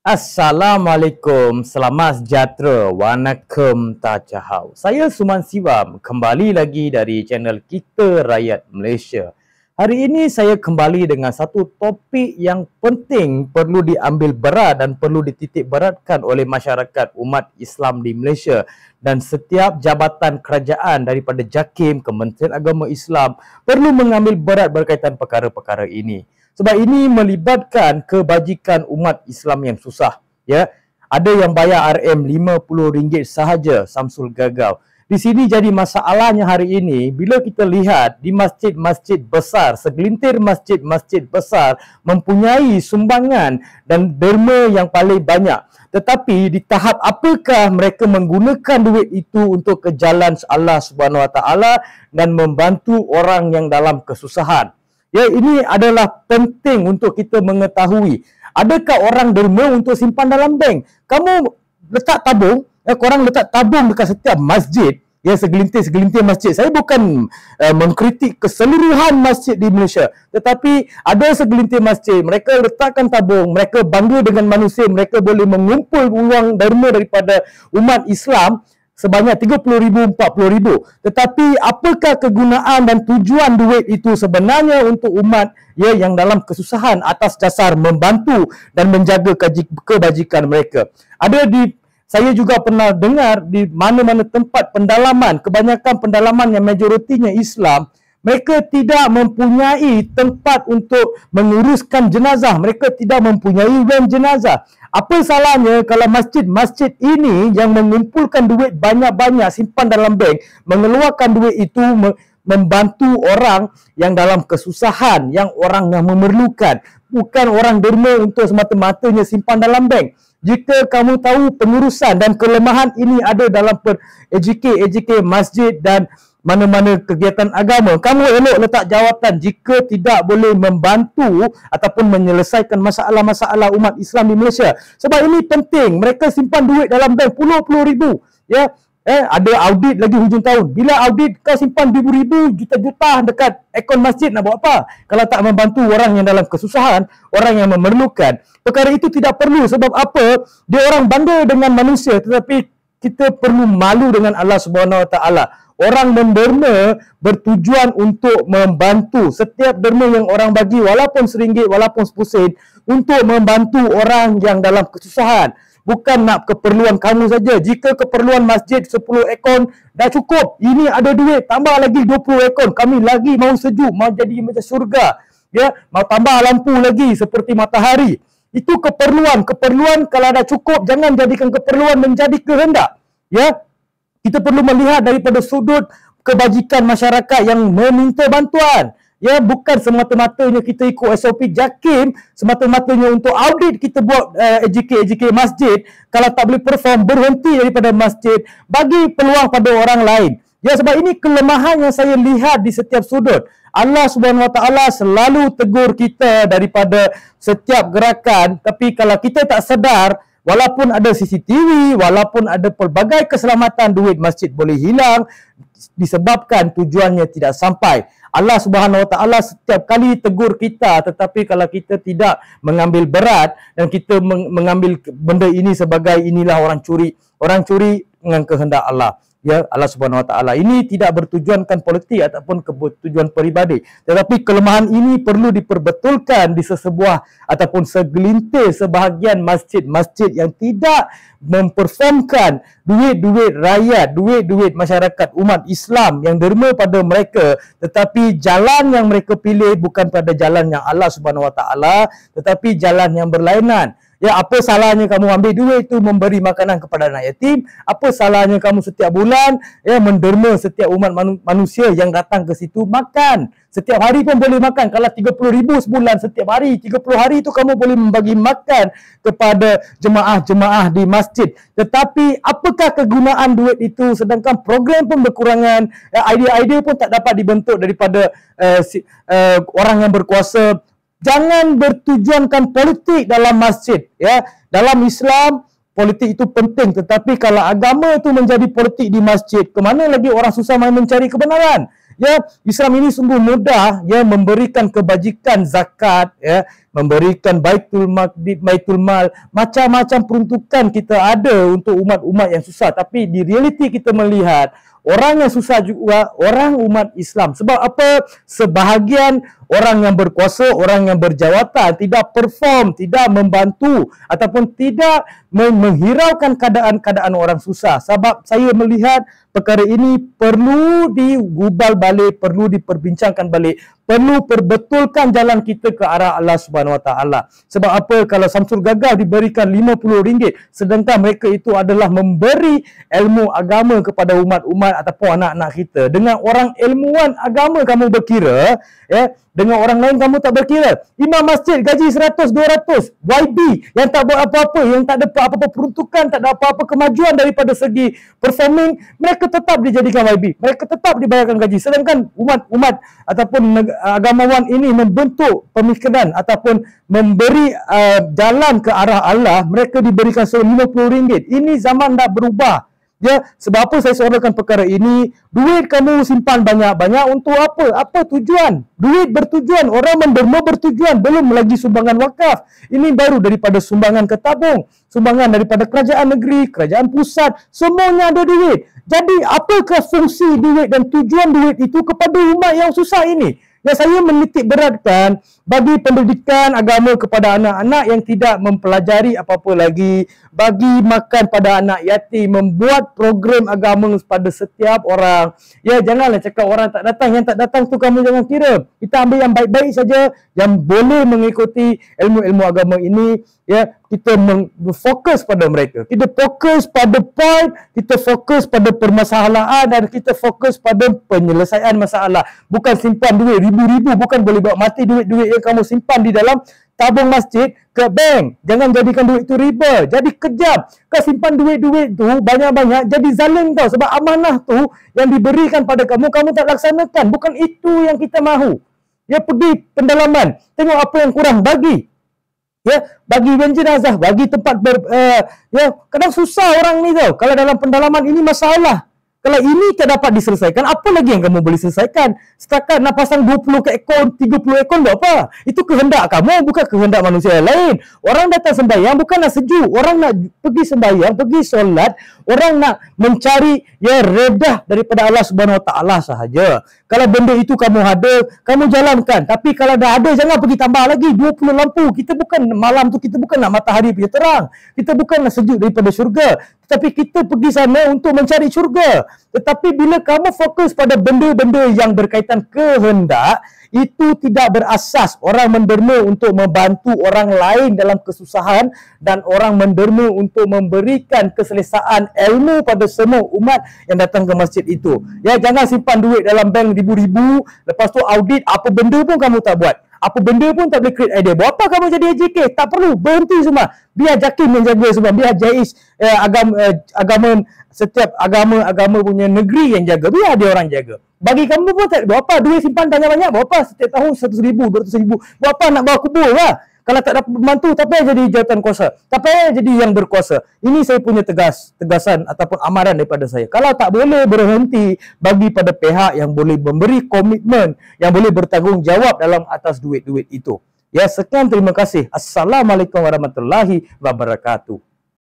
Assalamualaikum, selamat sejahtera, wanakum tajahau. Saya Suman Siwam, kembali lagi dari channel Kita Rakyat Malaysia. Hari ini saya kembali dengan satu topik yang penting, perlu diambil berat dan perlu dititik beratkan oleh masyarakat umat Islam di Malaysia. Dan setiap jabatan kerajaan daripada JAKIM, Kementerian Agama Islam, perlu mengambil berat berkaitan perkara-perkara ini. Sebab ini melibatkan kebajikan umat Islam yang susah. Ya, ada yang bayar RM50 sahaja, Samsul Gagau. Di sini jadi masalahnya hari ini, bila kita lihat di masjid-masjid besar, segelintir masjid-masjid besar mempunyai sumbangan dan derma yang paling banyak. Tetapi di tahap apakah mereka menggunakan duit itu untuk ke jalan Allah Subhanahu Wa Taala dan membantu orang yang dalam kesusahan. Ya, ini adalah penting untuk kita mengetahui. Adakah orang derma untuk simpan dalam bank? Kamu letak tabung, korang letak tabung dekat setiap masjid, ya, segelintir masjid. Saya bukan mengkritik keseluruhan masjid di Malaysia, tetapi ada segelintir masjid, mereka letakkan tabung, mereka bangga dengan manusia, mereka boleh mengumpul uang derma daripada umat Islam sebanyak RM30,000, RM40,000. Tetapi apakah kegunaan dan tujuan duit itu sebenarnya untuk umat, ya, yang dalam kesusahan atas dasar membantu dan menjaga kebajikan mereka? Saya juga pernah dengar di mana-mana tempat pendalaman, kebanyakan pendalaman yang majoritinya Islam, mereka tidak mempunyai tempat untuk menguruskan jenazah. Mereka tidak mempunyai wang jenazah. Apa salahnya kalau masjid-masjid ini yang mengumpulkan duit banyak-banyak simpan dalam bank, mengeluarkan duit itu membantu orang yang dalam kesusahan, yang orang yang memerlukan, bukan orang derma untuk semata-matanya simpan dalam bank. Jika kamu tahu pengurusan dan kelemahan ini ada dalam AJK masjid dan mana-mana kegiatan agama, kamu elok letak jawatan jika tidak boleh membantu ataupun menyelesaikan masalah-masalah umat Islam di Malaysia. Sebab ini penting, mereka simpan duit dalam bank puluh-puluh ribu, ya. Ada audit lagi hujung tahun. Bila audit kau simpan ribu-ribu, juta-juta dekat akaun masjid, nak buat apa? Kalau tak membantu orang yang dalam kesusahan, orang yang memerlukan. Perkara itu tidak perlu. Sebab apa? Dia orang bangga dengan manusia, tetapi kita perlu malu dengan Allah Subhanahu Wa Taala. Orang menderma bertujuan untuk membantu. Setiap derma yang orang bagi, walaupun RM1, walaupun RM10, untuk membantu orang yang dalam kesusahan. Bukan nak keperluan kamu saja. Jika keperluan masjid 10 ekon dah cukup, ini ada duit, tambah lagi 20 ekon. Kami lagi mau sejuk, mau jadi macam syurga. Ya, mau tambah lampu lagi seperti matahari. Itu keperluan. Keperluan kalau dah cukup, jangan jadikan keperluan menjadi kehendak. Ya, kita perlu melihat daripada sudut kebajikan masyarakat yang meminta bantuan. Ya, bukan semata-matanya kita ikut SOP JAKIM, semata-matanya untuk audit kita buat AJK masjid. Kalau tak boleh perform, berhenti daripada masjid, bagi peluang pada orang lain. Ya, sebab ini kelemahan yang saya lihat di setiap sudut. Allah Subhanahu Wa Taala selalu tegur kita daripada setiap gerakan, tapi kalau kita tak sedar, walaupun ada CCTV, walaupun ada pelbagai keselamatan, duit masjid boleh hilang disebabkan tujuannya tidak sampai. Allah Subhanahu Wa Taala setiap kali tegur kita, tetapi kalau kita tidak mengambil berat dan kita mengambil benda ini sebagai inilah orang curi dengan kehendak Allah. Ya, Allah Subhanahu Wa Taala ini tidak bertujuankan politik ataupun tujuan peribadi, tetapi kelemahan ini perlu diperbetulkan di sesebuah ataupun segelintir sebahagian masjid-masjid yang tidak memperformkan duit-duit rakyat, duit-duit masyarakat umat Islam yang derma pada mereka, tetapi jalan yang mereka pilih bukan pada jalan yang Allah Subhanahu Wa Taala, tetapi jalan yang berlainan. Ya, apa salahnya kamu ambil duit itu memberi makanan kepada anak yatim? Apa salahnya kamu setiap bulan, ya, menderma setiap umat manusia yang datang ke situ makan? Setiap hari pun boleh makan. Kalau RM30,000 sebulan, setiap hari 30 hari itu kamu boleh membagi makan kepada jemaah-jemaah di masjid. Tetapi apakah kegunaan duit itu sedangkan program pun berkurangan, idea-idea pun tak dapat dibentuk daripada orang yang berkuasa. Jangan bertujuankan politik dalam masjid. Ya, dalam Islam politik itu penting, tetapi kalau agama itu menjadi politik di masjid, ke mana lagi orang susah main mencari kebenaran? Ya, Islam ini sungguh mudah ya memberikan kebajikan zakat ya, memberikan baitul mal, macam-macam peruntukan kita ada untuk umat-umat yang susah, tapi di realiti kita melihat orang yang susah juga orang umat Islam. Sebab apa? Sebahagian orang yang berkuasa, orang yang berjawatan tidak perform, tidak membantu ataupun tidak menghiraukan keadaan-keadaan orang susah. Sebab saya melihat perkara ini perlu digubal balik, perlu diperbincangkan balik, perlu perbetulkan jalan kita ke arah Allah Subhanahu Wa Taala. Sebab apa? Kalau Samsul gagal diberikan RM50 sedangkan mereka itu adalah memberi ilmu agama kepada umat-umat ataupun anak-anak kita. Dengan orang ilmuwan agama kamu berkira, ya, dengan orang lain kamu tak berkira. Imam masjid gaji 100, 200. YB yang tak buat apa-apa, yang tak ada apa-apa peruntukan, tak ada apa-apa kemajuan daripada segi performing, mereka tetap dijadikan YB. Mereka tetap dibayarkan gaji. Sedangkan umat-umat ataupun agamawan ini membentuk pemikiran ataupun memberi jalan ke arah Allah, mereka diberikan RM50. Ini zaman dah berubah. Ya, sebab apa saya suarakan perkara ini? Duit kamu simpan banyak-banyak untuk apa? Apa tujuan? Duit bertujuan, orang menderma bertujuan, belum lagi sumbangan wakaf. Ini baru daripada sumbangan ke tabung, sumbangan daripada kerajaan negeri, kerajaan pusat, semuanya ada duit. Jadi apakah fungsi duit dan tujuan duit itu kepada umat yang susah ini? Yang saya menitik beratkan bagi pendidikan agama kepada anak-anak yang tidak mempelajari apa-apa lagi, bagi makan pada anak yatim, membuat program agama pada setiap orang. Ya, janganlah cakap orang tak datang. Yang tak datang tu kamu jangan kira. Kita ambil yang baik-baik saja, yang boleh mengikuti ilmu-ilmu agama ini. Ya, kita fokus pada mereka. Kita fokus pada point, kita fokus pada permasalahan dan kita fokus pada penyelesaian masalah. Bukan simpan duit ribu-ribu, bukan boleh bawa mati duit-duit yang kamu simpan di dalam tabung masjid ke bank. Jangan jadikan duit itu riba. Jadi kejam. Kau simpan duit-duit tu banyak-banyak, jadi zalim kau. Sebab amanah tu yang diberikan pada kamu, kamu tak laksanakan. Bukan itu yang kita mahu. Ya, pergi pendalaman. Tengok apa yang kurang, bagi. Ya, bagi jenazah, bagi tempat ya, kadang susah orang ni tau. Kalau dalam pendalaman ini masalah. Kalau ini tak dapat diselesaikan, apa lagi yang kamu boleh selesaikan? Setakat nak pasang 20 ekor, 30 ekor buat apa? Itu kehendak kamu, bukan kehendak manusia yang lain. Orang datang sembahyang bukan nak sejuk. Orang nak pergi sembahyang, pergi solat. Orang nak mencari ya redah daripada Allah Subhanahu Wa Taala sahaja. Kalau benda itu kamu ada, kamu jalankan. Tapi kalau dah ada, jangan pergi tambah lagi 20 lampu. Kita bukan malam tu, kita bukan nak matahari punya terang. Kita bukan nak sejuk daripada syurga. Tetapi kita pergi sana untuk mencari syurga. Tetapi bila kamu fokus pada benda-benda yang berkaitan kehendak, itu tidak berasas. Orang menderma untuk membantu orang lain dalam kesusahan dan orang menderma untuk memberikan keselesaan ilmu pada semua umat yang datang ke masjid itu. Ya, jangan simpan duit dalam bank ribu-ribu, lepas tu audit apa benda pun kamu tak buat. Apa benda pun tak boleh create idea. Buat apa kamu jadi AJK? Tak perlu. Berhenti semua. Biar JAKIM yang jaga semua. Biar JAIS agama setiap agama punya negeri yang jaga. Biar dia orang jaga. Bagi kamu pun tak buat apa. Duit simpan banyak-banyak. Buat apa? Setiap tahun 100,000, 200,000. Buat apa nak bawa kubur lah? Kalau tak dapat membantu, tak payah jadi jawatan kuasa. Tak payah jadi yang berkuasa. Ini saya punya tegasan ataupun amaran daripada saya. Kalau tak boleh berhenti, bagi pada pihak yang boleh memberi komitmen, yang boleh bertanggungjawab dalam atas duit-duit itu. Ya, sekian, terima kasih. Assalamualaikum warahmatullahi wabarakatuh.